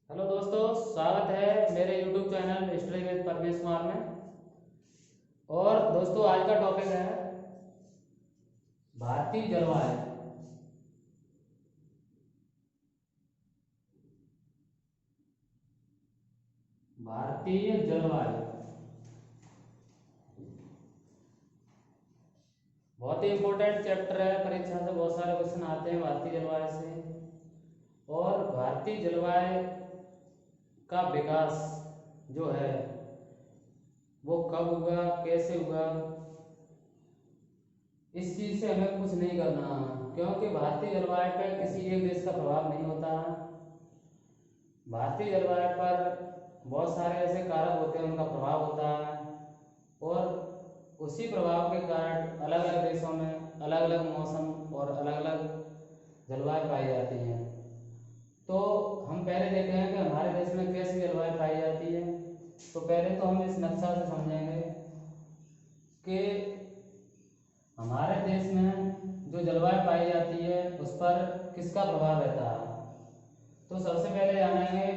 Hello दोस्तों, स्वागत है मेरे YouTube channel history with Paramesh Kumar में। और दोस्तों, आज का टॉपिक है भारतीय जलवायु। भारतीय जलवायु बहुत ही इंपॉर्टेंट चैप्टर है। परीक्षा से बहुत सारे क्वेश्चन आते हैं भारतीय जलवायु से। और भारतीय जलवायु का विकास जो है वो कब हुआ, कैसे हुआ, इस चीज से हमें कुछ नहीं करना, क्योंकि भारतीय जलवायु पर किसी एक देश का प्रभाव नहीं होता। भारतीय जलवायु पर बहुत सारे ऐसे कारक होते हैं, उनका प्रभाव होता है। और उसी प्रभाव के कारण अलग अलग देशों में अलग अलग मौसम और अलग अलग जलवायु पाई जाती है। तो हम पहले देखते हैं कि हमारे देश में कैसी जलवायु पाई जाती है। तो पहले तो हम इस नक्शा से समझेंगे कि हमारे देश में जो जलवायु पाई जाती है उस पर किसका प्रभाव रहता है। तो सबसे पहले जानेंगे,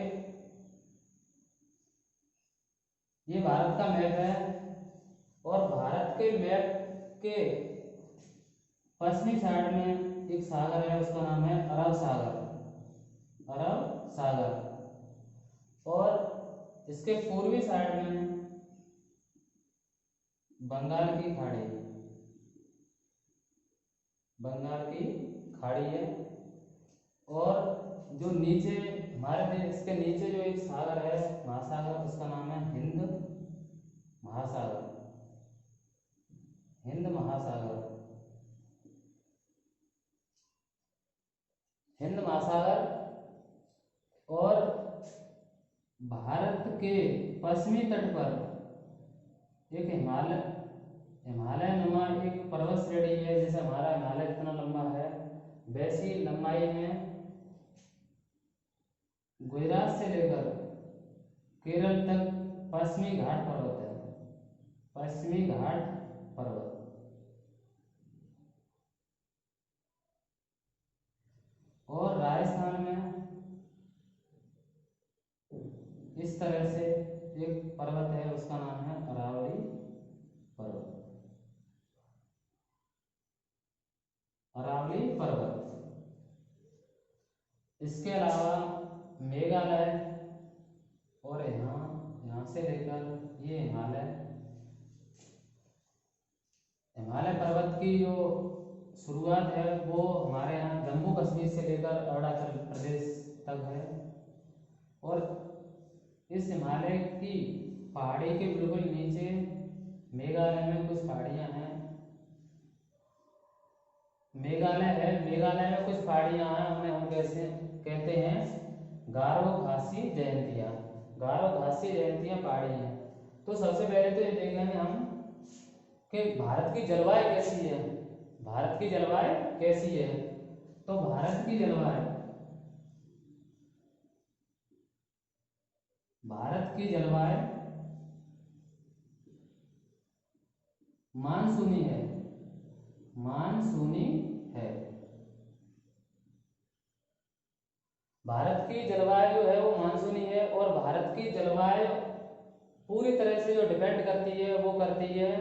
ये भारत का मैप है और भारत के मैप के पश्चिमी साइड में एक सागर है, उसका नाम है अरब सागर। अरब सागर। और इसके पूर्वी साइड में बंगाल की खाड़ी, बंगाल की खाड़ी है। और जो नीचे हमारे देश के नीचे जो एक सागर है, महासागर, उसका नाम है हिंद महासागर। हिंद महासागर। हिंद महासागर। और भारत के पश्चिमी तट पर एक हिमालय हिमालय नुमा एक पर्वत श्रेणी है। जैसे हमारा हिमालय इतना लंबा है, वैसी लंबाई में गुजरात से लेकर केरल तक पश्चिमी घाट पर्वत है। पश्चिमी घाट पर्वत। और राजस्थान में इस तरह से एक पर्वत है, उसका नाम है अरावली पर्वत। अरावली पर्वत। इसके अलावा मेघालय और यहाँ से लेकर ये हिमालय हिमालय पर्वत की जो शुरुआत है वो हमारे यहाँ जम्मू कश्मीर से लेकर अरुणाचल प्रदेश तक है। और इस हिमालय की पहाड़ी के बिल्कुल नीचे मेघालय में कुछ पहाड़ियाँ हैं। मेघालय है, मेघालय में कुछ पहाड़ियाँ हैं, उन्हें हम कैसे कहते हैं, गारो घासी जयंतियाँ। गारो घासी जयंतियाँ पहाड़ी हैं। तो सबसे पहले तो ये देखेंगे हम कि भारत की जलवायु कैसी है। भारत की जलवायु कैसी है। तो भारत की जलवायु मानसूनी है। मानसूनी है। भारत की जलवायु जो है वो मानसूनी है। और भारत की जलवायु पूरी तरह से जो डिपेंड करती है वो करती है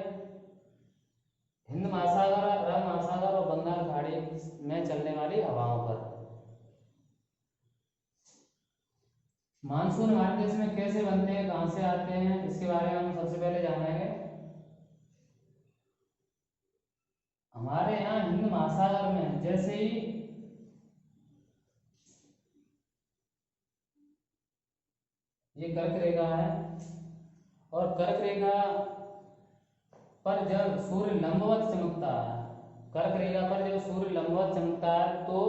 हिंद महासागर, अरब महासागर और बंगाल खाड़ी में चलने वाली हवाओं पर। मानसून हमारे देश में कैसे बनते हैं, कहाँ से आते हैं, इसके बारे में हम सबसे पहले जानेंगे। हमारे यहाँ हिंद महासागर में जैसे ही ये कर्क रेखा है, और कर्क रेखा पर जब सूर्य लंबवत चमकता है, कर्क रेखा पर जब सूर्य लंबवत चमकता है तो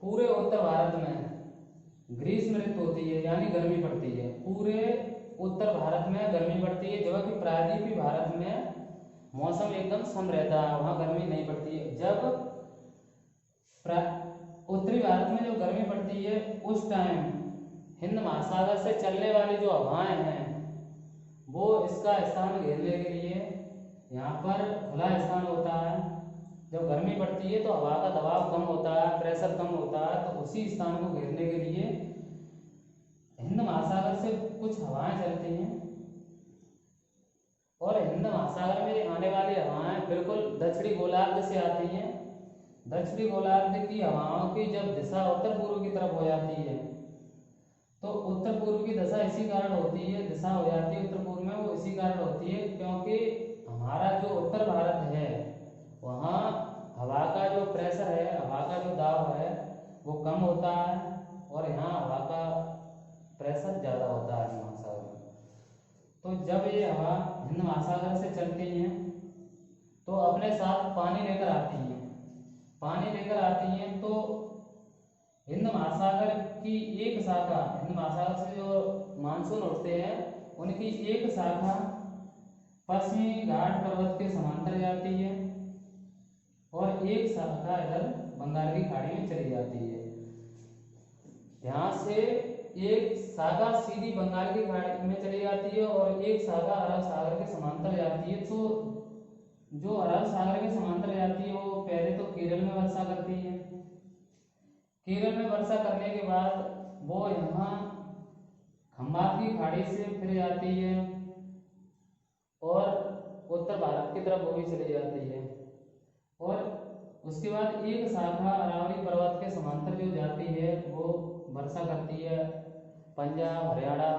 पूरे उत्तर भारत में ग्रीष्म ऋतु होती है, यानी गर्मी पड़ती है। पूरे उत्तर भारत में गर्मी पड़ती है, जबकि प्रायद्वीपीय भारत में मौसम एकदम सम रहता है, वहाँ गर्मी नहीं पड़ती है। जब उत्तरी भारत में जो गर्मी पड़ती है उस टाइम हिंद महासागर से चलने वाली जो हवाएं हैं वो इसका स्थान घेरने के लिए यहाँ पर खुला स्थान होता है। जब गर्मी पड़ती है तो हवा का दबाव कम होता है, प्रेशर कम होता है, तो उसी स्थान को घेरने के लिए कुछ हवाएं चलती हैं और हिंद महासागर में आने वाली हवाएं बिल्कुल दक्षिणी गोलार्ध से आती हैं। दक्षिणी गोलार्ध की हवाओं की जब दिशा उत्तर पूर्व की तरफ हो जाती है तो उत्तर पूर्व की दिशा इसी कारण होती है, दिशा हो जाती है उत्तर पूर्व में, वो इसी कारण होती है क्योंकि हमारा जो उत्तर भारत है वहाँ हवा का जो प्रेशर है, हवा का जो दाब है वो कम होता है और यहाँ हवा का प्रेशर ज़्यादा होता है हिंद महासागर में। तो जब ये हवा हिंद महासागर से चलती हैं तो अपने साथ पानी लेकर आती हैं। पानी लेकर आती हैं तो हिंद महासागर की एक शाखा, हिंद महासागर से जो मानसून उठते हैं उनकी एक शाखा पश्चिमी घाट पर्वत के समांतर जाती है और एक शाखा इधर बंगाल की खाड़ी में चली जाती है। यहाँ से एक शाखा सीधी बंगाल की खाड़ी में चली जाती है और एक शाखा अरब सागर के समांतर जाती है। तो जो अरब सागर के समांतर जाती है वो पहले तो केरल में वर्षा करती है। केरल में वर्षा करने के बाद वो यहाँ खंबात की खाड़ी से फिर जाती है और उत्तर भारत की तरफ वो भी चली जाती है और उसके बाद एक शाखा अरावली पर्वत के समांतर जो जाती है वो वर्षा करती है पंजाब, हरियाणा,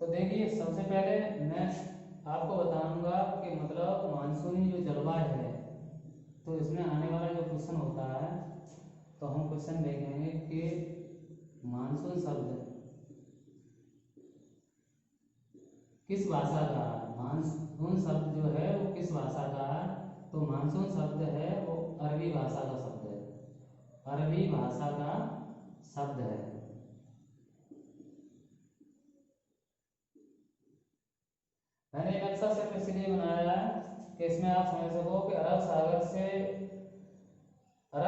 तो देखिए सबसे पहले मैं आपको बताऊंगा कि मतलब मानसूनी जो जलवायु है तो इसमें आने वाला जो क्वेश्चन होता है तो हम क्वेश्चन देखेंगे कि मानसून शब्द किस भाषा का है। मानसून शब्द जो है वो किस भाषा का है, तो मानसून शब्द है वो अरबी भाषा का शब्द है, अरबी भाषा का शब्द है। मैंने ये नक्शा सिर्फ इसलिए बनाया है कि इसमें आप समझ सको कि अरब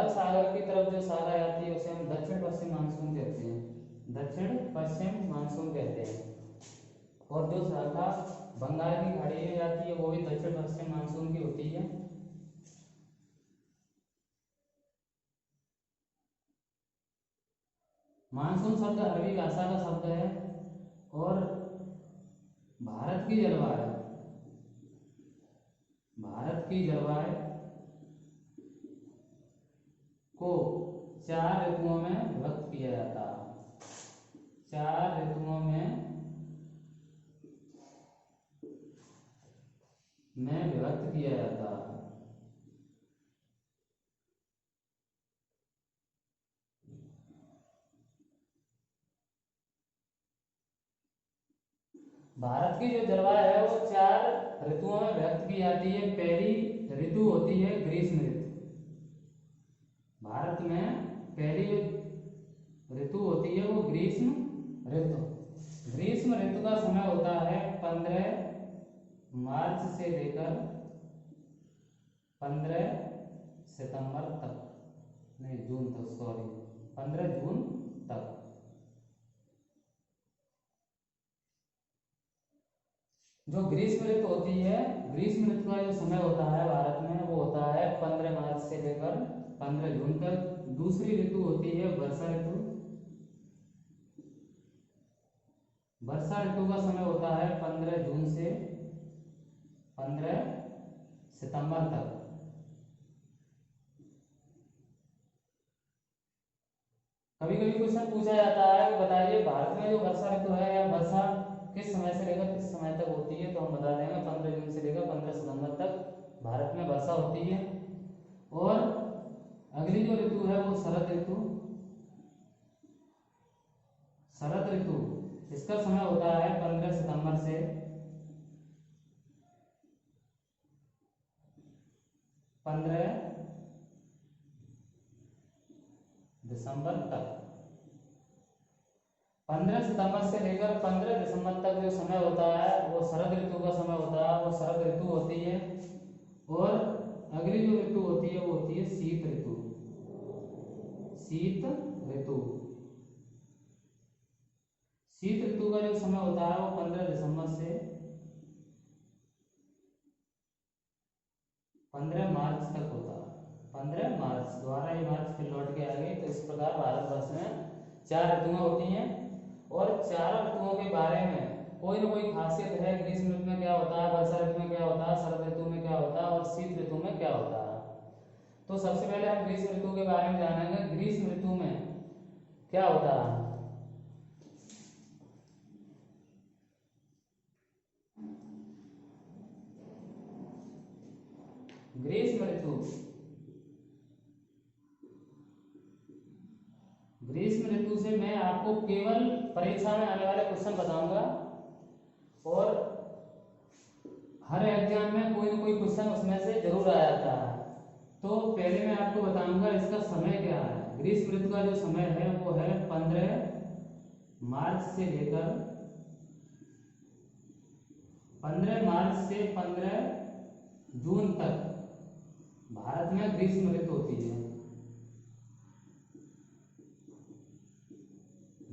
सागर की तरफ जो शाखा आती है उसे हम दक्षिण पश्चिम मानसून कहते हैं, दक्षिण पश्चिम मानसून कहते हैं और जो शाखा बंगाल की खाड़ी में जाती है वो भी दक्षिण पश्चिम मानसून की होती है। मानसून शब्द अरबी भाषा का शब्द है और भारत की जलवायु को 4 ऋतुओं में विभक्त किया जाता है, 4 ऋतुओं में विभक्त किया जाता है। भारत की जो जलवायु है वो 4 ऋतुओं में व्यक्त की जाती है। पहली ऋतु होती है ग्रीष्म ऋतु। भारत में पहली जो ऋतु होती है वो ग्रीष्म ऋतु। ग्रीष्म ऋतु का समय होता है 15 मार्च से लेकर 15 सितंबर तक, नहीं जून तक, सॉरी 15 जून तक। जो ग्रीष्म ऋतु होती है, ग्रीष्म ऋतु का जो समय होता है भारत में वो होता है 15 मार्च से लेकर 15 जून तक। दूसरी ऋतु होती है वर्षा ऋतु। वर्षा ऋतु का समय होता है 15 जून से 15 सितंबर तक। कभी कभी क्वेश्चन पूछा जाता है कि बताइए भारत में जो वर्षा ऋतु है या वर्षा किस समय से लेकर किस समय तक होती है, तो हम बता देंगे 15 जून से लेकर 15 सितंबर तक भारत में वर्षा होती है। और अगली जो ऋतु है वो शरद ऋतु। शरद ऋतु इसका समय होता है 15 सितंबर से 15 दिसंबर तक। 15 सितंबर से लेकर 15 दिसंबर तक जो समय होता है वो शरद ऋतु का समय होता है, वो शरद ऋतु होती है। और अगली जो ऋतु होती है वो होती है शीत ऋतु। शीत ऋतु, शीत ऋतु का जो समय होता है वो 15 दिसंबर से 15 मार्च तक होता है। 15 मार्च, दोबारा ये मार्च फिर लौट के आ गई। तो इस प्रकार भारतवर्ष में 4 ऋतुएं होती हैं और चारों ऋतुओं के बारे में कोई ना कोई खासियत है। ग्रीष्म ऋतु में क्या होता है, वर्षा ऋतु में क्या होता है, शरद ऋतु में क्या होता है और शीत ऋतु में क्या होता है। तो सबसे पहले हम ग्रीष्म ऋतु के बारे में जानेंगे। ग्रीष्म ऋतु में क्या होता है। ग्रीष्म ऋतु, ग्रीष्म ऋतु से मैं आपको केवल परीक्षा में आने वाले क्वेश्चन बताऊंगा और हर एग्जाम में कोई ना कोई क्वेश्चन उसमें से जरूर आ जाता है। तो पहले मैं आपको बताऊंगा इसका समय क्या है। ग्रीष्म ऋतु का जो समय है वो है 15 मार्च से लेकर 15 मार्च से 15 जून तक भारत में ग्रीष्म ऋतु होती है।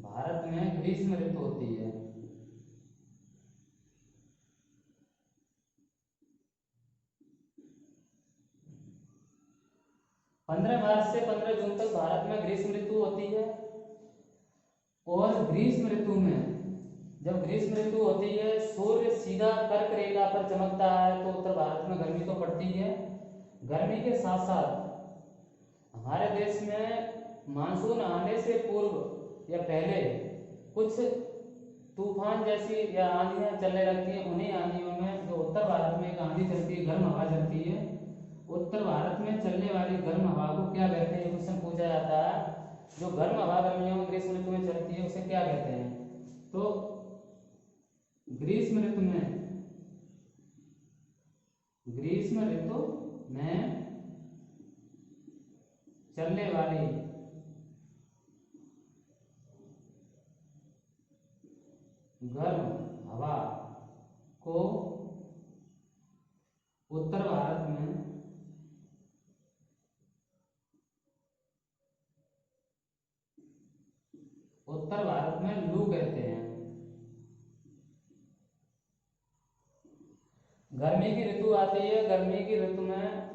भारत में ग्रीष्म ऋतु होती है। पंद्रह मार्च से 15 जून तक भारत में ग्रीष्म ऋतु होती है। और ग्रीष्म ऋतु में जब ग्रीष्म ऋतु होती है, सूर्य सीधा कर्क रेखा पर चमकता है तो उत्तर भारत में गर्मी तो पड़ती है। गर्मी के साथ साथ हमारे देश में मानसून आने से पूर्व या पहले कुछ तूफान जैसी या आंधियां चलने लगती हैं। उन्हीं आंधियों में जो उत्तर भारत में एक आंधी चलती है, गर्म हवा चलती है, उत्तर भारत में चलने वाली गर्म हवा को क्या कहते हैं, क्वेश्चन पूछा जाता है। जो गर्म हवा गर्मियों में ग्रीष्म ऋतु में चलती है उसे क्या कहते हैं। तो ग्रीष्म ऋतु में चलने वाली गर्म हवा को उत्तर भारत में लू कहते हैं। गर्मी की ऋतु आती है, गर्मी की ऋतु में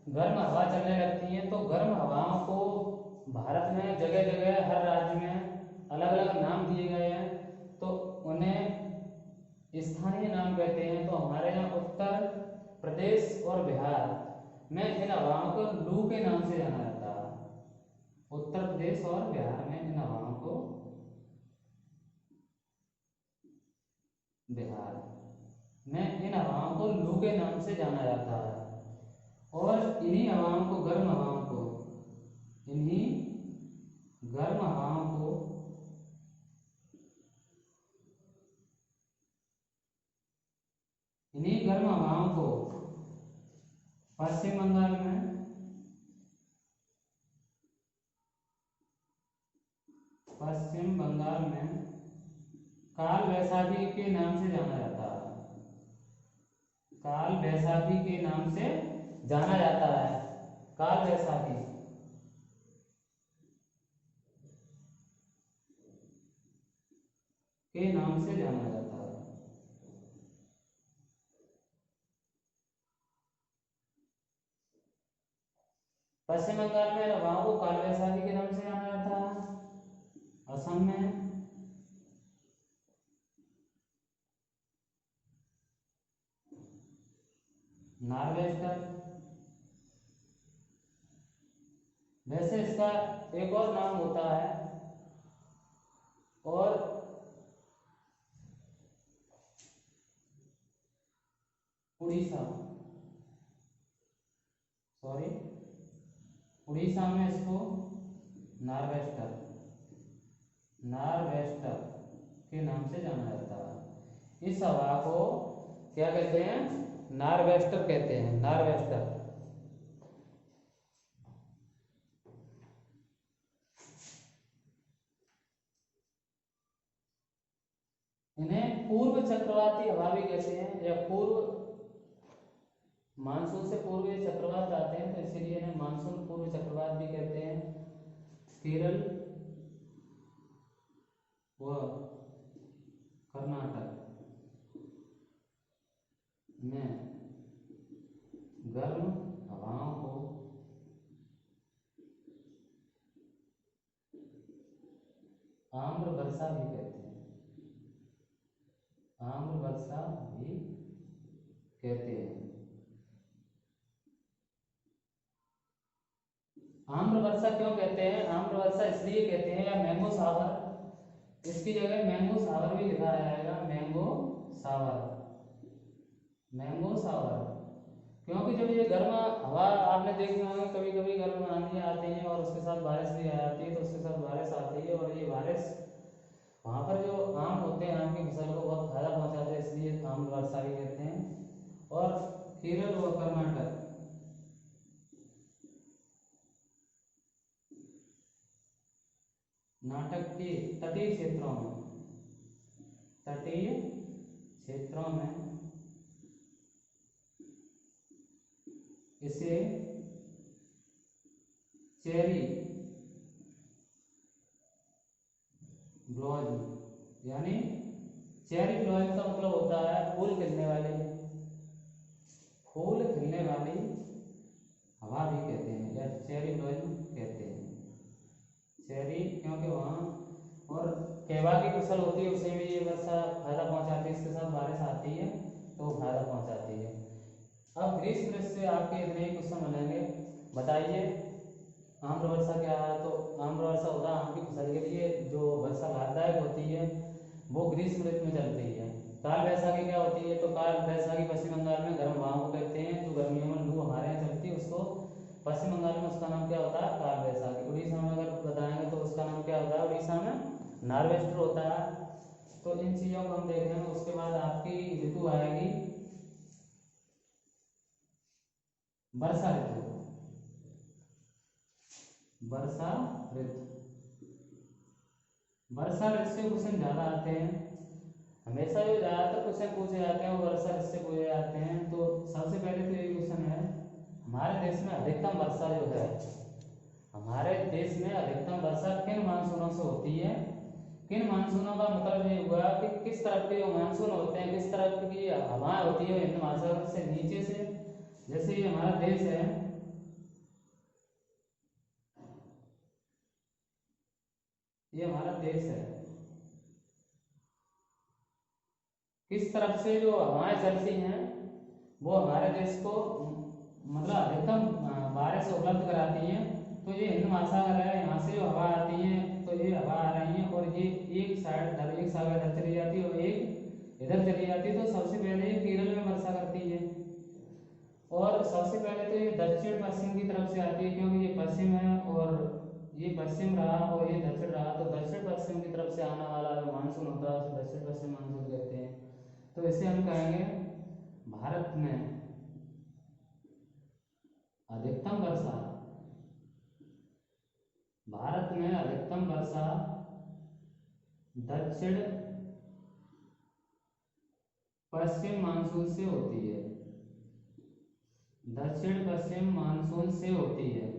गर्म हवा चलने लगती है। तो गर्म हवाओं को भारत में जगह जगह हर राज्य में अलग अलग नाम दिए गए हैं, तो उन्हें स्थानीय नाम कहते हैं। तो हमारे यहाँ उत्तर प्रदेश और बिहार में इन हवाओं को लू के नाम से जाना जाता है। उत्तर प्रदेश और बिहार में इन हवाओं को लू के नाम से जाना जाता है। और इन्हीं हवाओं को गर्म हवाओं को इन्हीं गर्म हवाओं को पश्चिम बंगाल में काल वैशाखी के नाम से जाना जाता है। काल वैशाखी के नाम से जाना जाता है। काल वैशाखी के नाम से जाना जाता है। पश्चिम बंगाल में हवाओं को काल वैशाखी के नाम से जाना जाता है। असम में नॉर्वेस्टर। वैसे इसका एक और नाम होता है और उड़ीसा में इसको नॉर्वेस्टर के नाम से जाना जाता है। इस हवा को क्या कहते हैं, नॉर्वेस्टर कहते हैं। नॉर्वेस्टर इन्हें पूर्व चक्रवाती हवा भी कहते हैं, या पूर्व मानसून से पूर्व ये चक्रवात आते हैं तो इसीलिए इन्हें मानसून पूर्व चक्रवात भी कहते हैं। केरल व कर्नाटक में गर्म वर्षा भी कहते हैं, आम्र वर्षा भी कहते हैं। आम्र वर्षा क्यों कहते हैं? आम्र वर्षा इसलिए कहते हैं, या मैंगो शावर, इसकी जगह मैंगो शावर भी लिखा जाएगा, मैंगो शावर, मैंगो शावर। क्योंकि जब ये गर्म हवा, आपने देखा होगा कभी कभी गर्म आंधियाँ आती हैं और उसके साथ बारिश भी आ जाती है, तो उसके साथ बारिश आती है और ये बारिश वहाँ पर जो आम होते हैं, आम की फसल को बहुत फायदा पहुँचाते हैं, इसलिए आम वर्षा भी कहते हैं। और केरल व कर्नाटक, नाटक के तटीय क्षेत्रों में, तटीय क्षेत्रों में इसे चेरी ब्लॉसम, यानी चेरी ब्लॉसम का मतलब होता है फूल खिलने वाली, फूल खिलने वाली हवा भी कहते हैं, या चेरी ब्लॉसम कहते हैं। चेरी क्योंकि वहाँ, और केवा की फसल होती है, उसे भी ये वर्षा फायदा पहुँचाती है, इसके साथ बारिश आती है तो वो फायदा पहुँचाती है। अब ग्रीष्म ऋतु से आपके इतने ही क्वेश्चन बनेंगे। बताइए आम्र वर्षा क्या है? तो आम्र वर्षा होता है आम की फसल के लिए जो वर्षा लाभदायक होती है, वो ग्रीष्म ऋतु में चलती है। काल वैसाखी क्या होती है? तो काल वैसाखी पश्चिम बंगाल में गर्म हवाओं को कहते हैं, जो गर्मियों में लू हमारे यहाँ चलती है, उसको पश्चिम बंगाल में उसका नाम क्या होता है? काल वैसाखी। उड़ीसा में अगर बताएंगे तो उसका नाम क्या होता है? उड़ीसा में नार्वेस्टर होता है। तो इन चीज़ों को हम देखेंगे। उसके बाद आपकी ऋतु आएगी वर्षा ऋतु, वर्षा ऋतु। वर्षा ऋतु से क्वेश्चन ज़्यादा आते हैं, हमेशा जो ज़्यादातर क्वेश्चन पूछे जाते हैं वो वर्षा ऋतु से पूछे जाते हैं। तो सबसे पहले तो ये क्वेश्चन है, हमारे देश में अधिकतम वर्षा जो है, हमारे देश में अधिकतम वर्षा किन मानसूनों से होती है? किन मानसूनों का मतलब ये हुआ कि किस तरफ के जो मानसून होते हैं, किस तरफ की हवाएं होती है हिंद महासागर से नीचे से। जैसे ये हमारा देश है, ये हमारा देश है, किस तरफ से जो हवाएं चलती हैं वो हमारे देश को मतलब अधिकतम बारिश उपलब्ध कराती हैं। तो ये हिंद महासागर है, यहाँ से जो हवा आती है, तो ये हवा आ रही है और ये एक साइड, एक सागर इधर चली जाती है और एक इधर चली जाती है। तो सबसे पहले ये केरल में वर्षा करती है, और सबसे पहले तो ये दक्षिण पश्चिम की तरफ से आती है, क्योंकि ये पश्चिम है और ये पश्चिम रहा और ये दक्षिण रहा, तो दक्षिण पश्चिम की तरफ से आने वाला जो मानसून होता है उसे दक्षिण पश्चिम मानसून कहते हैं। तो इसे हम कहेंगे भारत में अधिकतम वर्षा, भारत में अधिकतम वर्षा दक्षिण पश्चिम मानसून से होती है, दक्षिण पश्चिम मानसून से होती है।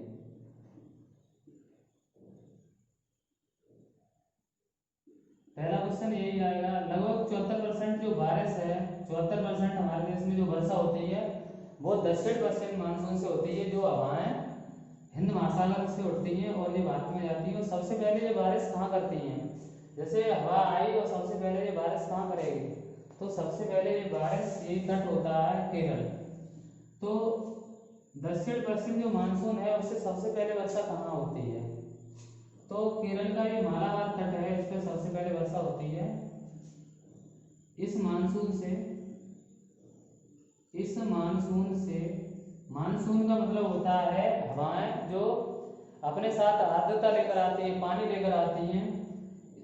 पहला क्वेश्चन यही आएगा। लगभग 74% जो बारिश है, 74% हमारे देश में जो वर्षा होती है वो दक्षिण पश्चिम मानसून से होती है, जो हवाएं हिंद महासागर से उठती हैं और ये भारत में जाती हैं। और सबसे पहले ये बारिश कहाँ करती हैं? जैसे हवा आई और सबसे पहले ये बारिश कहाँ करेगी? तो सबसे पहले ये बारिश, ये तट होता है केरल। तो दक्षिण पश्चिम जो मानसून है उससे सबसे पहले वर्षा कहाँ होती है? तो केरल का ये मालाबार तट है, इस पर सबसे पहले वर्षा होती है। इस मानसून से, इस मानसून से, मानसून का मतलब होता है हवाएं जो अपने साथ आर्द्रता लेकर आती हैं, पानी लेकर आती हैं।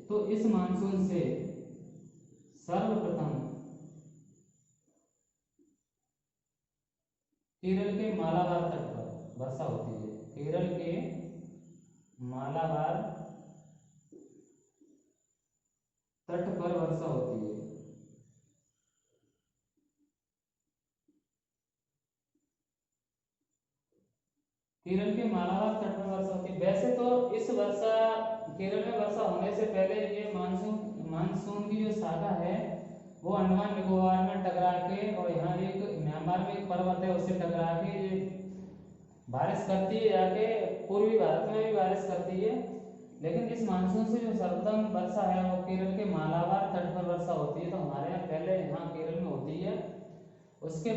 तो इस मानसून से सर्वप्रथम केरल के मालाबार तट पर वर्षा होती है, केरल के मालाबार तट पर वर्षा होती है। केरल के मालाबार तट पर वर्षा होती है। वैसे तो इस वर्षा, केरल में वर्षा होने से पहले ये मानसून की जो शाखा है वो अंडमान निकोबार में टकरा के, और यहाँ एक म्यांमार में एक पर्वत है उससे टकरा के ये बारिश करती है, जाके पूर्वी भारत में भी बारिश करती है। लेकिन इस मानसून से जो सर्वोत्तम वर्षा है वो केरल के मालाबार तट पर वर्षा होती है, तो हमारे यहाँ पहले यहाँ केरल में होती है। उसके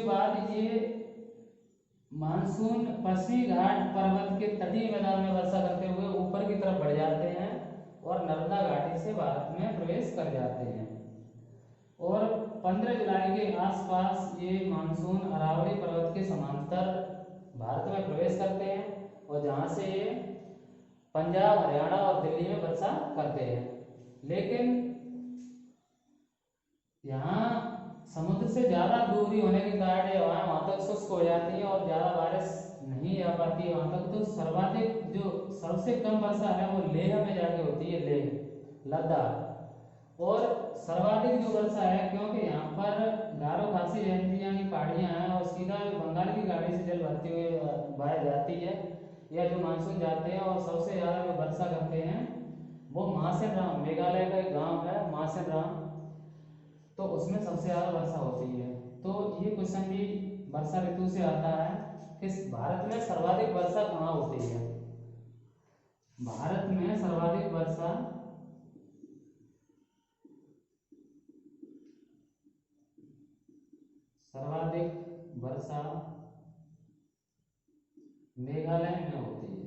बाद ये मानसून पश्चिमी घाट पर्वत के तटीय मैदान में वर्षा करते हुए ऊपर की तरफ बढ़ जाते हैं और नर्मदा घाटी से भारत में प्रवेश कर जाते हैं। और 15 जुलाई के आसपास ये मानसून अरावली पर्वत के समांतर भारत में प्रवेश करते हैं और जहाँ से ये पंजाब, हरियाणा और दिल्ली में वर्षा करते हैं। लेकिन यहाँ समुद्र से ज़्यादा दूरी होने के कारण ये वहाँ तक शुष्क हो जाती है और ज़्यादा बारिश नहीं आ पाती है वहाँ तक। तो सर्वाधिक जो सबसे कम वर्षा है वो लेह में जाके होती है, लेह लद्दाख। और सर्वाधिक जो वर्षा है, क्योंकि यहाँ पर गारो खासी जयंतियाँ की पहाड़ियाँ हैं और सीधा बंगाल की खाड़ी से जल भरती हुई बह जाती है या जो मानसून जाते हैं, और सबसे ज़्यादा जो वर्षा करते हैं वो मासेन राम, मेघालय का एक गांव है मासेन राम, तो उसमें सबसे ज़्यादा वर्षा होती है। तो ये क्वेश्चन भी वर्षा ऋतु से आता है कि भारत में सर्वाधिक वर्षा कहाँ होती है। भारत में सर्वाधिक वर्षा मेघालय में होती है।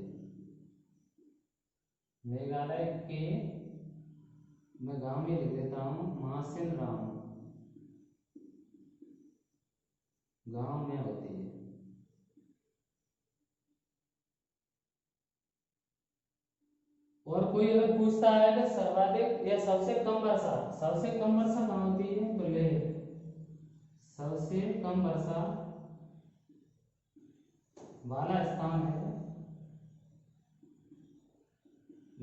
मेघालय के मैं गांव में लिख देता हूँ, मासिन राम गांव में होती है। और कोई अगर पूछता है कि सर्वाधिक या सबसे कम वर्षा कहाँ होती है, तो ले सबसे कम वर्षा वाला स्थान है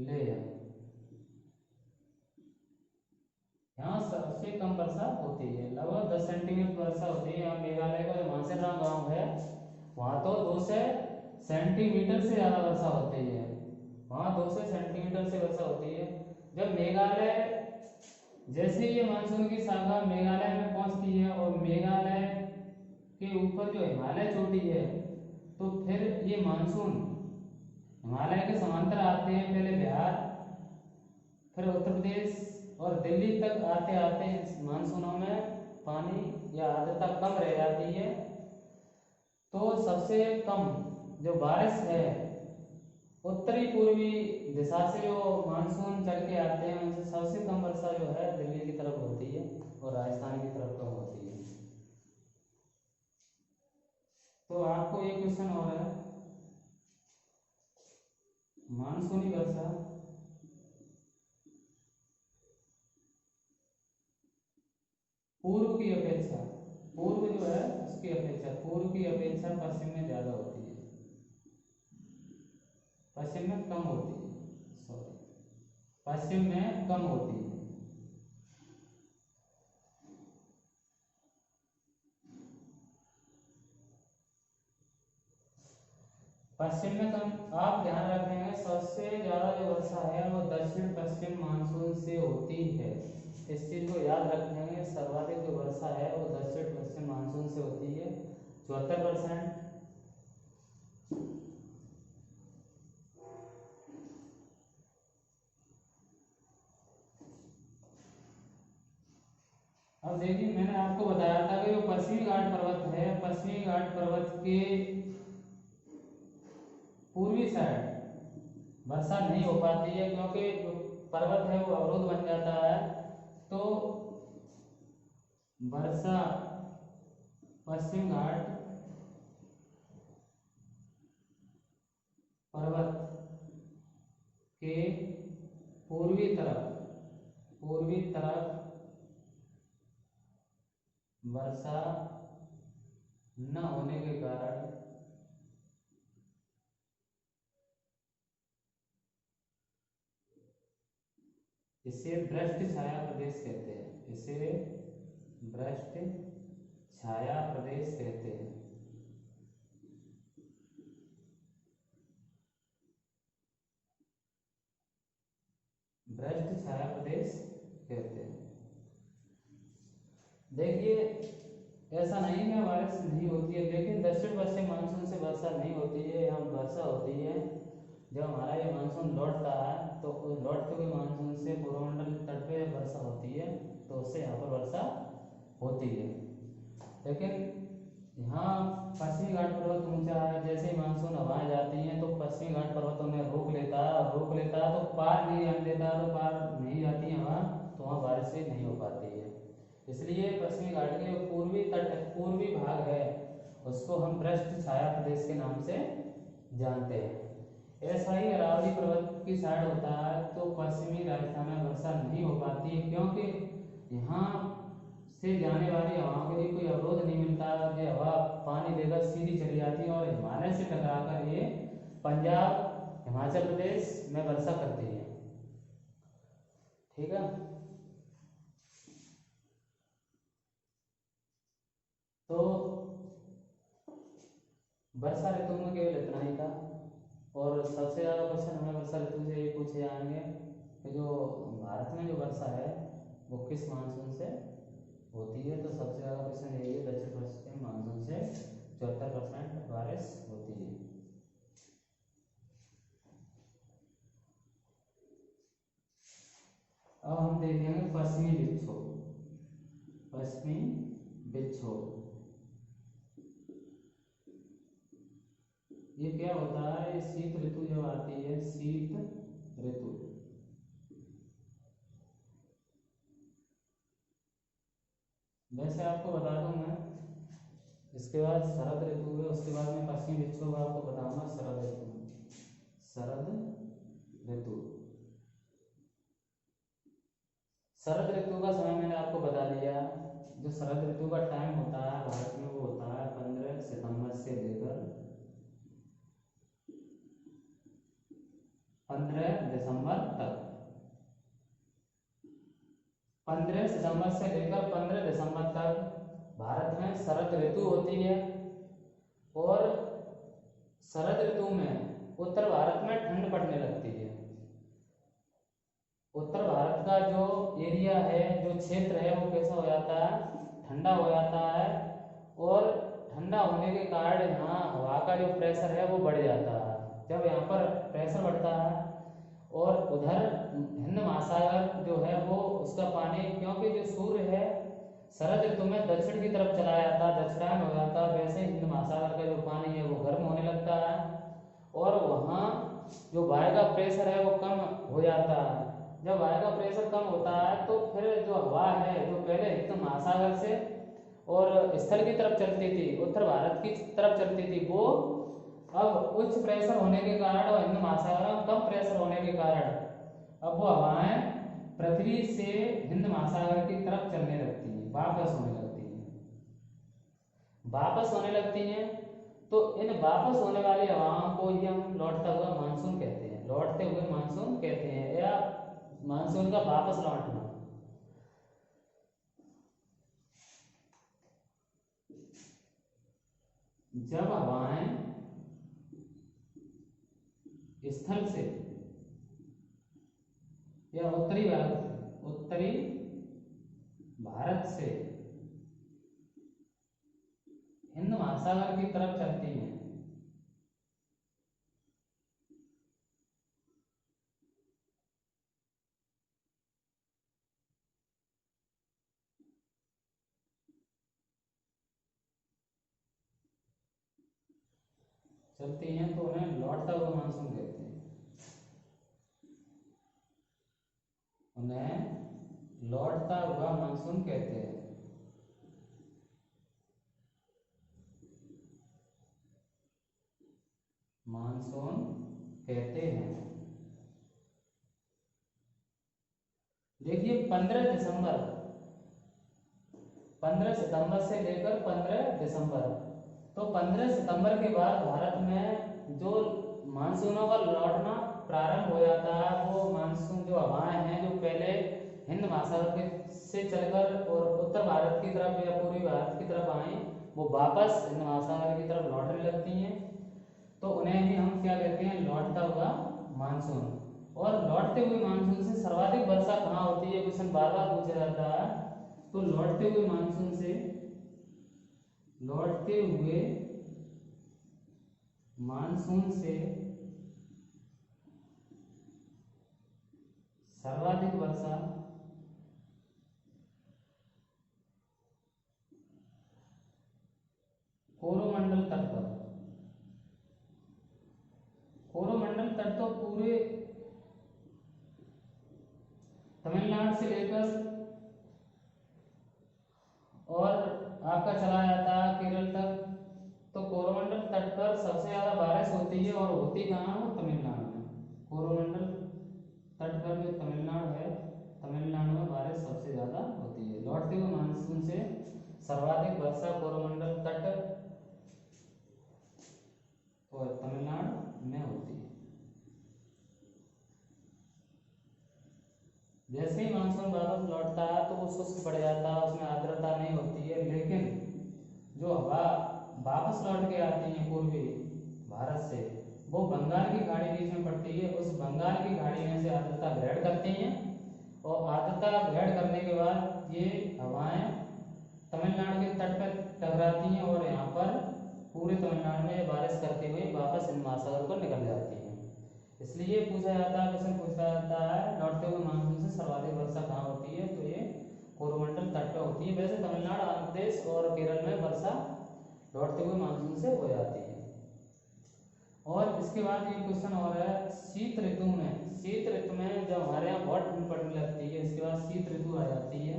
ले। यहाँ सबसे कम वर्षा होती है, लगभग 10 सेंटीमीटर वर्षा होती है। यहाँ मेघालय का मासेराम गांव है, वहाँ तो 2 सेंटीमीटर से ज़्यादा वर्षा होती है। वहाँ 2 सेंटीमीटर से वर्षा होती है। जब मेघालय जैसे ये मानसून की शाखा मेघालय में पहुँचती है और मेघालय के ऊपर जो हिमालय चोटी है, तो फिर ये मानसून हिमालय के समांतर आते हैं, पहले बिहार, फिर उत्तर प्रदेश और दिल्ली तक आते आते मानसूनों में पानी या आर्द्रता कम रह जाती है। तो सबसे कम जो बारिश है उत्तरी पूर्वी दिशा से जो मानसून चल के आते हैं उनसे सबसे कम वर्षा जो है दिल्ली की तरफ होती है और राजस्थान की तरफ कम होती है। तो आपको एक क्वेश्चन और है, मानसूनी वर्षा पूर्व की अपेक्षा, पूर्व जो है उसकी अपेक्षा, पूर्व की अपेक्षा पश्चिम में ज्यादा होती है, पश्चिम में कम होती है, सॉरी पश्चिम में कम होती है। पश्चिम में कम, आप ध्यान रखेंगे सबसे ज्यादा जो वर्षा है वो दक्षिण पश्चिम मानसून से होती है। इस चीज को याद रखेंगे, सर्वाधिक जो वर्षा है वो दक्षिण पश्चिम मानसून से होती है 74%। अब देखिए मैंने आपको बताया था कि जो पश्चिमी घाट पर्वत है, पश्चिमी घाट पर्वत के पूर्वी साइड वर्षा नहीं हो पाती है क्योंकि जो पर्वत है वो अवरोध बन जाता है। तो वर्षा पश्चिम घाट पर्वत के पूर्वी तरफ वर्षा न होने के कारण इसे भ्रष्ट छाया प्रदेश कहते हैं, इसे भ्रष्ट छाया प्रदेश कहते हैं। भ्रष्ट छाया प्रदेश कहते हैं। देखिए ऐसा नहीं है बारिश नहीं होती है, लेकिन दक्षिण पश्चिम मानसून से वर्षा नहीं होती है, यहाँ वर्षा होती है। जब हमारा ये मानसून लौटता है तो लौटते हुए मानसून से पूर्वमंडल तट पे वर्षा होती है, तो उससे यहाँ पर वर्षा होती है। लेकिन यहाँ पश्चिमी घाट पर्वत ऊंचा है, जैसे ही मानसून हवाएं जाती हैं तो पश्चिमी घाट पर्वतों में रोक लेता है, और रोक लेता है तो पार नहीं जाने देता, तो पार नहीं जाती हवा, तो वहाँ बारिश भी नहीं हो पाती है। इसलिए पश्चिमी घाट के जो पूर्वी भाग है उसको हम पृष्ठ छाया प्रदेश के नाम से जानते हैं। ऐसा ही अरावली पर्वत की साइड होता है, तो पश्चिमी राजस्थान में वर्षा नहीं हो पाती है, क्योंकि यहाँ से जाने वाली हवाओं के लिए कोई अवरोध नहीं मिलता। ये हवा पानी लेकर सीधी चली जाती है और हिमालय से टकराकर ये पंजाब हिमाचल प्रदेश में वर्षा करती है। ठीक है, तो वर्षा ऋतु में केवल इतना ही था। और सबसे ज़्यादा क्वेश्चन हमें वर्षा ऋतु से ये पूछे जाएंगे कि जो भारत में जो वर्षा है वो किस मानसून से होती है। तो सबसे ज़्यादा क्वेश्चन यही है, दक्षिण पश्चिम मानसून से 74% बारिश होती है। अब हम देखेंगे पश्चिमी विक्षोभ। पश्चिमी विक्षोभ ये क्या होता है? ये शीत ऋतु जब आती है, शीत ऋतु, वैसे आपको बता दूं मैं, इसके बाद शरद ऋतु है, उसके बाद में पश्चिमी विक्षोभ आपको बताऊंगा शरद ऋतु। शरद ऋतु, शरद ऋतु का समय मैंने आपको बता दिया। जो शरद ऋतु का टाइम होता है भारत में वो होता है 15 सितंबर से लेकर 15 दिसंबर तक। 15 सितंबर से लेकर 15 दिसंबर तक भारत में शरद ऋतु होती है। और शरद ऋतु में उत्तर भारत में ठंड पड़ने लगती है। उत्तर भारत का जो एरिया है, जो क्षेत्र है, वो कैसा हो जाता है? ठंडा हो जाता है। और ठंडा होने के कारण यहाँ हवा का जो प्रेशर है वो बढ़ जाता है। जब यहाँ पर प्रेशर बढ़ता है और उधर हिंद महासागर जो है वो उसका पानी, क्योंकि जो सूर्य है शरद ऋतु में दक्षिण की तरफ चला जाता है, दक्षिणायन हो जाता है, वैसे हिंद महासागर का जो पानी है वो गर्म होने लगता है और वहाँ जो वायु का प्रेशर है वो कम हो जाता है। जब वायु का प्रेशर कम होता है तो फिर जो हवा है जो पहले हिंद महासागर से और स्थल की तरफ चलती थी, उत्तर भारत की तरफ चलती थी, वो अब उच्च प्रेशर होने के कारण और हिंद महासागर में कम प्रेशर होने के कारण अब वो हवाएं पृथ्वी से हिंद महासागर की तरफ चलने लगती हैं, वापस होने लगती हैं। तो इन वापस होने वाली हवाओं को ही हम लौटता हुआ मानसून कहते हैं, लौटते हुए मानसून कहते हैं, या मानसून का वापस लौटना। जब हवाएं स्थल से या उत्तरी भारत से हिंद महासागर की तरफ चलती हैं, तो उन्हें लौटता हुआ मानसून कहते हैं। उन्हें लौटता हुआ मानसून कहते हैं। मानसून कहते हैं। देखिए 15 सितंबर से लेकर 15 दिसंबर, तो 15 सितंबर के बाद भारत में जो मानसूनों का लौटना प्रारंभ हो जाता है, वो मानसून जो हवाएं हैं जो पहले हिंद महासागर से चलकर और उत्तर भारत की तरफ या पूर्वी भारत की तरफ आई, वो वापस हिंद महासागर की तरफ लौटने लगती हैं। तो उन्हें ही हम क्या कहते हैं? लौटता हुआ मानसून। और लौटते हुए मानसून से सर्वाधिक वर्षा कहाँ होती है? क्वेश्चन बार बार पूछा जाता है। तो लौटते हुए मानसून से सर्वाधिक वर्षा कोरोमंडल तट पर। कोरोमंडल तट तो पूरे तमिलनाडु से लेकर और आपका चला जाता है केरल तक। तो कोरोमंडल तट पर सबसे ज्यादा बारिश होती है, और होती कहाँ है? तमिलनाडु में। कोरोमंडल तट पर जो तमिलनाडु है, तमिलनाडु में बारिश सबसे ज्यादा होती है। लौटते हुए मानसून से सर्वाधिक वर्षा कोरोमंडल तट और तमिलनाडु में होती है। जैसे ही मानसून वापस लौटता है तो वो शुष्क पड़ जाता है, उसमें आर्द्रता नहीं होती है। लेकिन जो हवा वापस लौट के आती है पूर्वी भारत से, वो बंगाल की खाड़ी बीच में पड़ती है। उस बंगाल की खाड़ी में से आर्द्रता ग्रहण करती हैं, और आर्द्रता ग्रहण करने के बाद ये हवाएं तमिलनाडु के तट पर टकराती हैं, और यहाँ पर पूरे तमिलनाडु में बारिश करते हुए वापस हिंद महासागर को निकल जाती है। इसलिए पूछा जाता है, क्वेश्चन पूछा जाता है, लौटते हुए मानसून से सर्वाधिक वर्षा कहाँ होती है? तो ये कोरोमंडल तट पर होती है। वैसे तमिलनाडु, आंध्र प्रदेश और केरल में वर्षा लौटते हुए मानसून से हो जाती है। और इसके बाद ये क्वेश्चन और है, शीत ऋतु में, शीत ऋतु में जब हमारे यहाँ बहुत ठंड पड़ने लगती है, इसके बाद शीत ऋतु आ जाती है।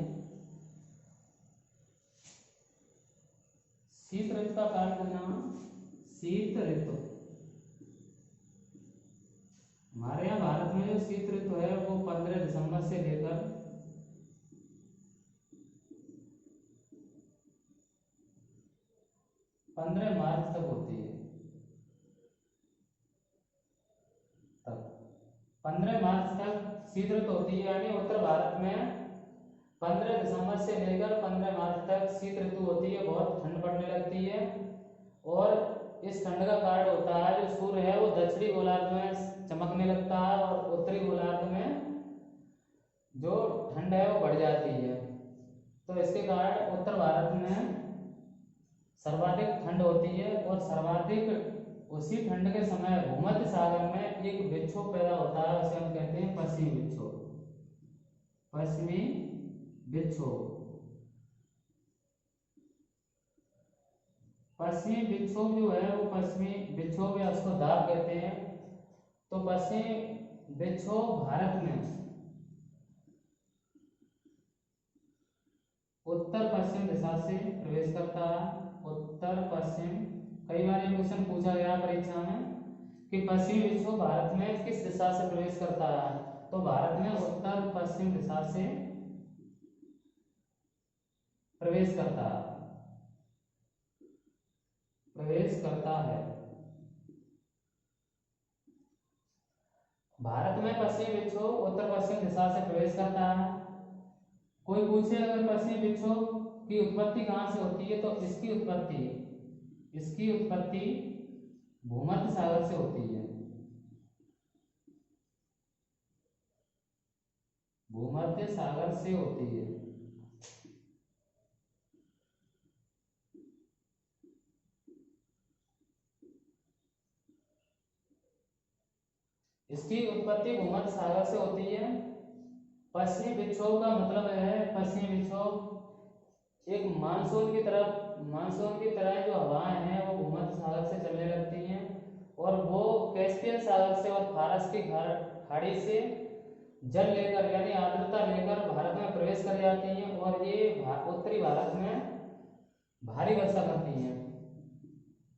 शीत ऋतु का कारण क्या नाम? शीत ऋतु। हमारे यहाँ भारत में जो शीत ऋतु है वो 15 दिसंबर से लेकर 15 मार्च तक होती है। तक 15 मार्च तक शीत ऋतु होती है, यानी उत्तर भारत में 15 दिसंबर से लेकर 15 मार्च तक शीत ऋतु होती है। बहुत ठंड पड़ने लगती है, और इस ठंड का कारण होता है जो सूर्य है वो दक्षिणी गोलार्ध में चमकने लगता है, और उत्तरी गोलार्ध में जो ठंड है वो बढ़ जाती है। तो इसके कारण उत्तर भारत में सर्वाधिक ठंड होती है, और सर्वाधिक उसी ठंड के समय भूमध्य सागर में एक विक्षोभ पैदा होता है, उसे हम कहते हैं पश्चिमी विक्षोभ। पश्चिमी विक्षोभ। पश्चिमी विक्षोभ जो है वो पश्चिमी विक्षोभ या उसको दाब कहते हैं। तो पश्चिमी विक्षोभ भारत में उत्तर पश्चिम दिशा से प्रवेश करता है। उत्तर पश्चिम, कई बार ये क्वेश्चन पूछा गया परीक्षा में कि पश्चिमी विक्षोभ भारत में किस दिशा से प्रवेश करता है? तो भारत में उत्तर पश्चिम दिशा से प्रवेश करता है, प्रवेश करता है। भारत में पश्चिमी विक्षोभ उत्तर पश्चिम दिशा से प्रवेश करता है। कोई पूछे अगर पश्चिमी विक्षोभ की उत्पत्ति कहाँ से होती है, तो इसकी उत्पत्ति भूमध्य सागर से होती है। भूमध्य सागर से होती है। इसकी उत्पत्ति भूमध्य सागर से होती है। पश्चिमी विक्षोभ का मतलब है, पश्चिमी विक्षोभ एक मानसून की तरह जो हवाएं हैं वो भूमध्य सागर से चलने लगती हैं, और वो कैस्पियन सागर से और फारस की खाड़ी से जल लेकर यानी आर्द्रता लेकर भारत में प्रवेश कर जाती हैं, और ये उत्तरी भारत में भारी वर्षा करती हैं।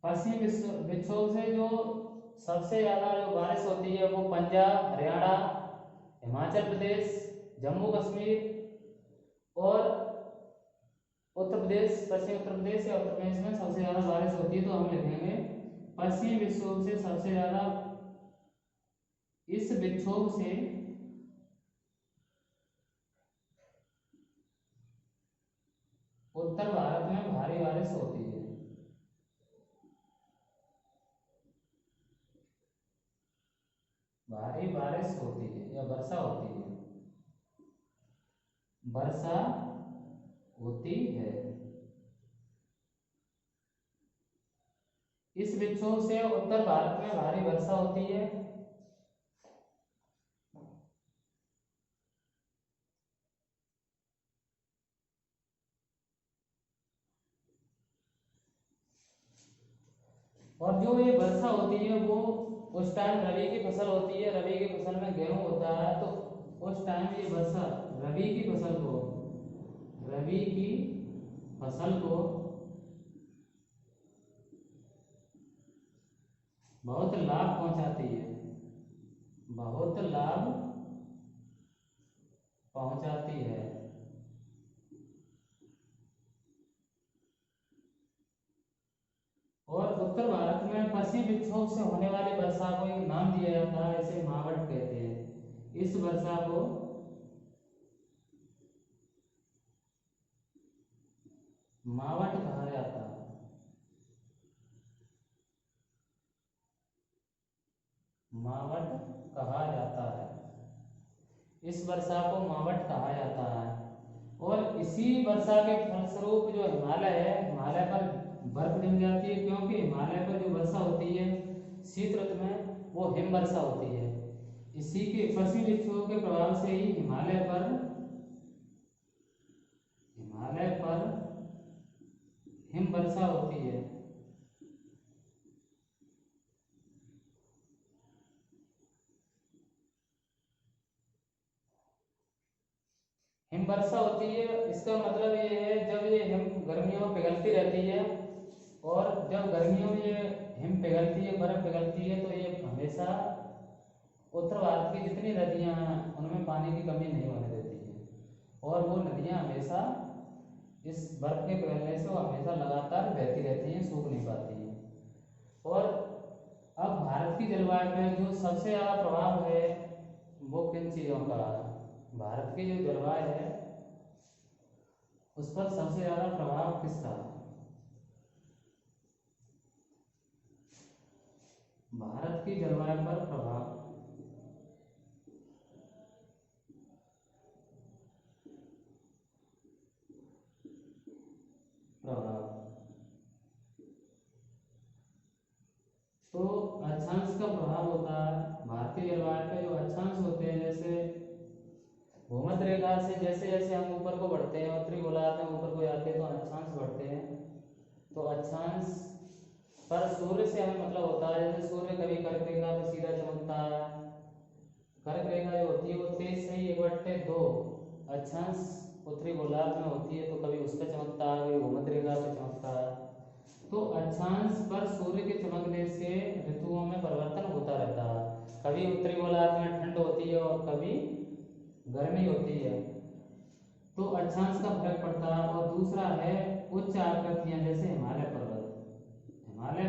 पश्चिमी विक्षोभ से जो सबसे ज्यादा जो बारिश होती है वो पंजाब, हरियाणा, हिमाचल प्रदेश, जम्मू कश्मीर और उत्तर प्रदेश, पश्चिमी उत्तर प्रदेश या उत्तर प्रदेश में सबसे ज्यादा बारिश होती है। तो हम लिखेंगे पश्चिमी विक्षोभ से सबसे ज्यादा, इस विक्षोभ से उत्तर भारत में भारी बारिश होती है। भारी बारिश होती है या वर्षा होती है, वर्षा होती है। इस विक्षोभ से उत्तर भारत में भारी वर्षा होती है। और जो ये वर्षा होती है वो उस टाइम रबी की फसल होती है, रबी की फसल में गेहूं होता है, तो उस टाइम ये वर्षा रबी की फसल को बहुत लाभ पहुंचाती है, बहुत लाभ पहुंचाती है। और उत्तर भारत में पश्चिमी विक्षोभ से होने वाली वर्षा को एक नाम दिया जाता है, इसे मावट कहते हैं। इस वर्षा को मावट कहा जाता है। मावट कहा जाता है, इस वर्षा को मावट कहा जाता है। और इसी वर्षा के फलस्वरूप जो हिमालय है, हिमालय पर बर्फ जम जाती है, क्योंकि हिमालय पर जो वर्षा होती है शीत ऋतु में वो हिम वर्षा होती है। इसी के पश्चिमी विक्षोभ के प्रभाव से ही हिमालय पर हिम वर्षा होती है। हिम वर्षा होती है, इसका मतलब ये है जब ये हिम गर्मियों में पिघलती रहती है, और जब गर्मियों में ये हिम पिघलती है, बर्फ पिघलती है, तो ये हमेशा उत्तर भारत की जितनी नदियां हैं उनमें पानी की कमी नहीं होने देती है। और वो नदियां हमेशा इस बर्फ के पिघलने से वो हमेशा लगातार बहती रहती हैं, सूख नहीं पाती हैं। और अब भारत की जलवायु में जो सबसे ज़्यादा प्रभाव है वो किन चीज़ों का, भारत की जो जलवायु है उस पर सबसे ज़्यादा प्रभाव किसका? भारत की जलवायु पर प्रभाव तो अक्षांश का प्रभाव होता है भारतीय जलवायु पे। जो अक्षांश होते हैं, जैसे भूमध्य रेखा से जैसे जैसे हम ऊपर को बढ़ते हैं, उत्तरी गोलार्ध में ऊपर को जाते हैं, तो अक्षांश बढ़ते हैं। तो अक्षांश पर सूर्य से हमें मतलब होता है, जैसे सूर्य कभी कर्क रेखा पर सीधा चमकता है, कर्क रेखा जो होती है वो 23.1/2 अक्षांश उत्तरी गोलार्ध में होती है, तो कभी उस पर चमकता है, कभी भूमध्य रेखा पर चमकता है। तो अक्षांश पर सूर्य के चमकने से ऋतुओं में परिवर्तन होता रहता है, कभी उत्तरी गोलार्ध में ठंड होती है और कभी गर्मी होती है, तो अक्षांश का फर्क पड़ता है। और दूसरा है उच्च आकृतियां, जैसे हिमालय पर्वत। हिमालय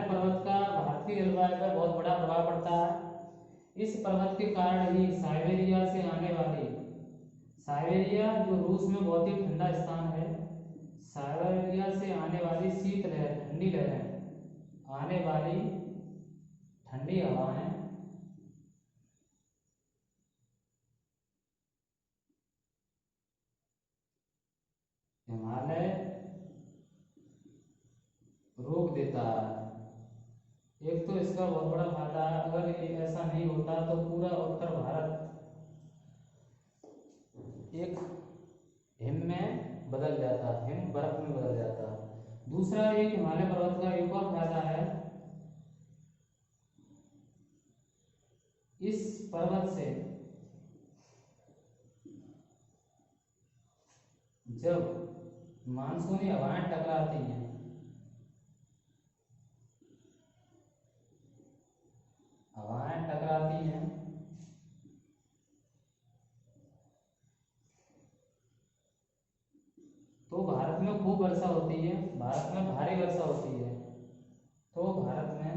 पर्वत का भारतीय जलवायु पर बहुत बड़ा प्रभाव पड़ता है। इस पर्वत के कारण ही साइबेरिया जो रूस में बहुत ही ठंडा स्थान है, साइबेरिया से आने वाली शीत लहर, ठंडी लहरें, आने वाली ठंडी हवाएं हिमालय रोक देता है। एक तो इसका बहुत बड़ा फायदा है, अगर ये ऐसा नहीं होता तो पूरा उत्तर भारत एक हिम में बदल जाता, हिम बर्फ में बदल जाता। दूसरा एक हिमालय पर्वत का एक और फायदा है, इस पर्वत से जब मानसूनी हवाएं टकराती हैं, तो भारत में खूब वर्षा होती है, भारत में भारी वर्षा होती है। तो भारत में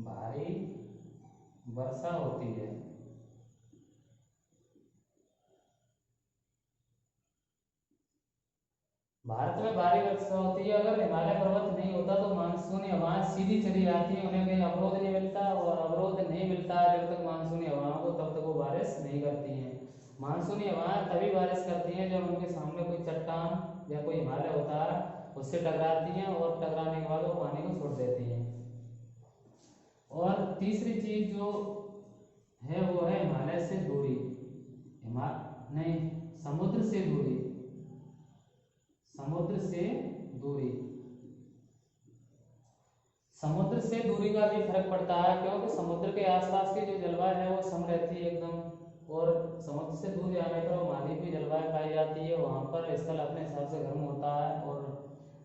भारी वर्षा होती है। भारत में भारी वर्षा होती है। अगर हिमालय पर्वत नहीं होता तो मानसूनी हवाएं सीधी चली जाती है, उन्हें कहीं अवरोध नहीं मिलता, और अवरोध नहीं मिलता है जब तक मानसूनी हवाओं को, तब तक वो बारिश नहीं करती हैं। मानसूनी हवाएं तभी बारिश करती हैं जब उनके सामने कोई चट्टान या कोई हिमालय होता है, उससे टकराती हैं, और टकराने के बाद वो पानी को छोड़ देती हैं। और तीसरी चीज जो है वो है हिमालय से दूरी। नहीं, समुद्र से दूरी, समुद्र से दूरी, समुद्र से दूरी का भी फर्क पड़ता है, क्योंकि समुद्र के आसपास की जो जलवायु है वो सम रहती है एकदम, और समुद्र से दूर जाने पर महाद्वीप की जलवायु पाई जाती है। वहाँ पर स्थल अपने हिसाब से गर्म होता है और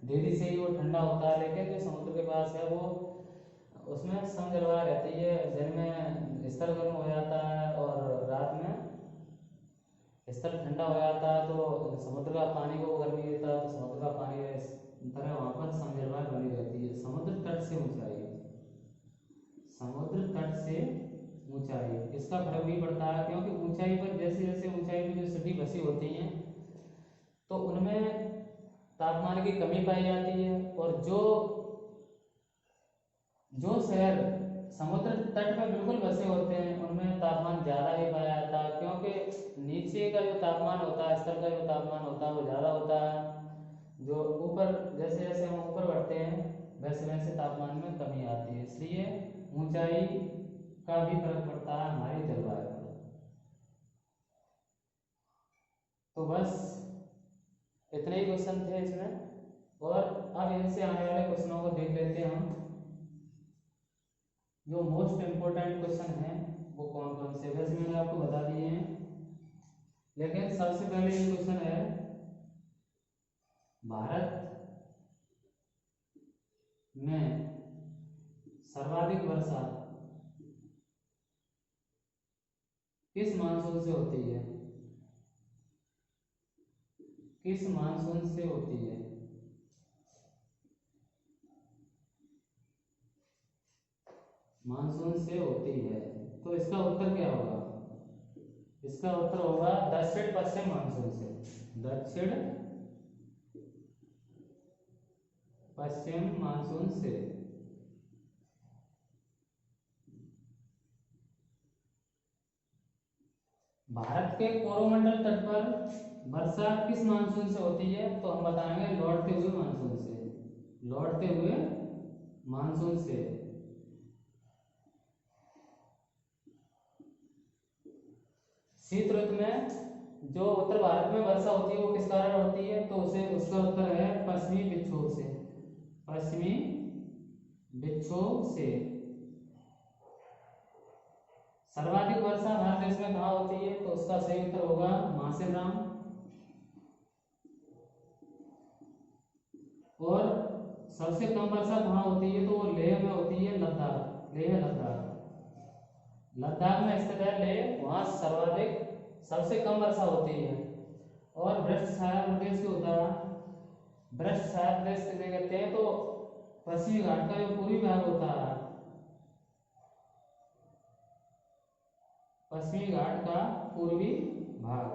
धीरे से ही वो ठंडा होता है। लेकिन जो समुद्र के पास है वो उसमें सम जलवायु रहती है, दिन में स्थल गर्म हो जाता है और रात में स्थल ठंडा हो जाता है। तो समुद्र का पानी को गर्मी देता है, तो समुद्र का पानी इस तरह वहाँ पर सम जलवायु बनी रहती है। समुद्र तट से ऊंचाई, समुद्र तट से ऊंचाई, इसका फर्क भी पड़ता है, क्योंकि ऊंचाई पर जैसे जैसे ऊंचाई पर जो सिटी बसी होती हैं तो उनमें तापमान की कमी पाई जाती है, और जो शहर समुद्र तट पर बिल्कुल बसे होते हैं उनमें तापमान ज़्यादा भी पाया जाता है, क्योंकि नीचे का जो तापमान होता है, स्थल का जो तापमान होता है वो ज़्यादा होता है। जो ऊपर जैसे जैसे हम ऊपर बढ़ते हैं वैसे वैसे तापमान में कमी आती है, इसलिए ऊंचाई का भी फर्क पड़ता है हमारी जलवायु पर। तो बस इतने ही क्वेश्चन थे इसमें, और अब इनसे आने वाले क्वेश्चनों को देख लेते हैं हम। जो मोस्ट इम्पोर्टेंट क्वेश्चन हैं वो कौन कौन से, वैसे मैंने आपको बता दिए हैं, लेकिन सबसे पहले ये क्वेश्चन है, भारत में सर्वाधिक वर्षा किस मानसून से होती है, किस मानसून से होती है? मानसून से होती है, तो इसका उत्तर क्या होगा? इसका उत्तर होगा दक्षिण पश्चिम मानसून से, दक्षिण पश्चिम मानसून से। भारत के कोरोमंडल तट पर वर्षा किस मानसून से होती है? तो हम बताएंगे लौटते हुए मानसून से, लौटते हुए मानसून से। शीत ऋतु में जो उत्तर भारत में वर्षा होती है वो किस कारण होती है? तो उसे उसका उत्तर है पश्चिमी विक्षोभ से, पश्चिमी विक्षोभ से। सर्वाधिक वर्षा हमारे देश में कहाँ होती है? तो उसका सही उत्तर होगा मासेराम। और सबसे कम वर्षा कहाँ होती है? तो वो लेह में होती है, लद्दाख, लेह लद्दाख, लद्दाख में स्थित है लेह, वहाँ सर्वाधिक सबसे कम वर्षा होती है। और भ्रष्ट छाया प्रदेश जो होता है, भ्रष्ट छाया प्रदेश किसे कहते हैं? तो पश्चिमी घाट का जो पूर्वी भाग होता है, पश्चिमी घाट का पूर्वी भाग,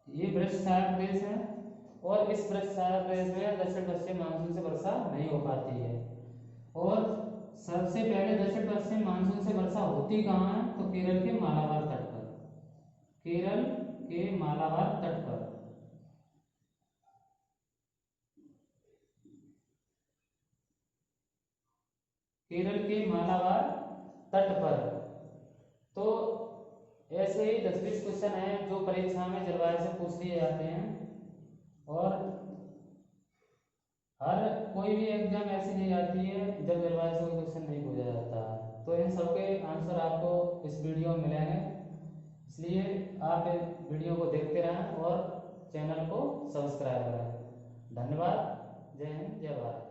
ये भ्रष्ट छाया प्रदेश है। और इस भ्रष्ट छाया प्रदेश में दक्षिण पश्चिम मानसून से वर्षा नहीं हो पाती है। और सबसे पहले दक्षिण पश्चिम मानसून से वर्षा होती कहाँ है? तो केरल के मालाबार तट पर, केरल के मालाबार तट पर। केरल के मालाबार तट पर। तो ऐसे ही 10-20 क्वेश्चन हैं जो परीक्षा में जलवायु से पूछ लिए जाते हैं, और हर कोई भी एग्जाम ऐसी नहीं आती है जब जलवायु से कोई क्वेश्चन नहीं पूछा जाता। तो इन सबके आंसर आपको इस वीडियो में मिलेंगे, इसलिए आप वीडियो को देखते रहें और चैनल को सब्सक्राइब करें। धन्यवाद। जय हिंद, जय भारत।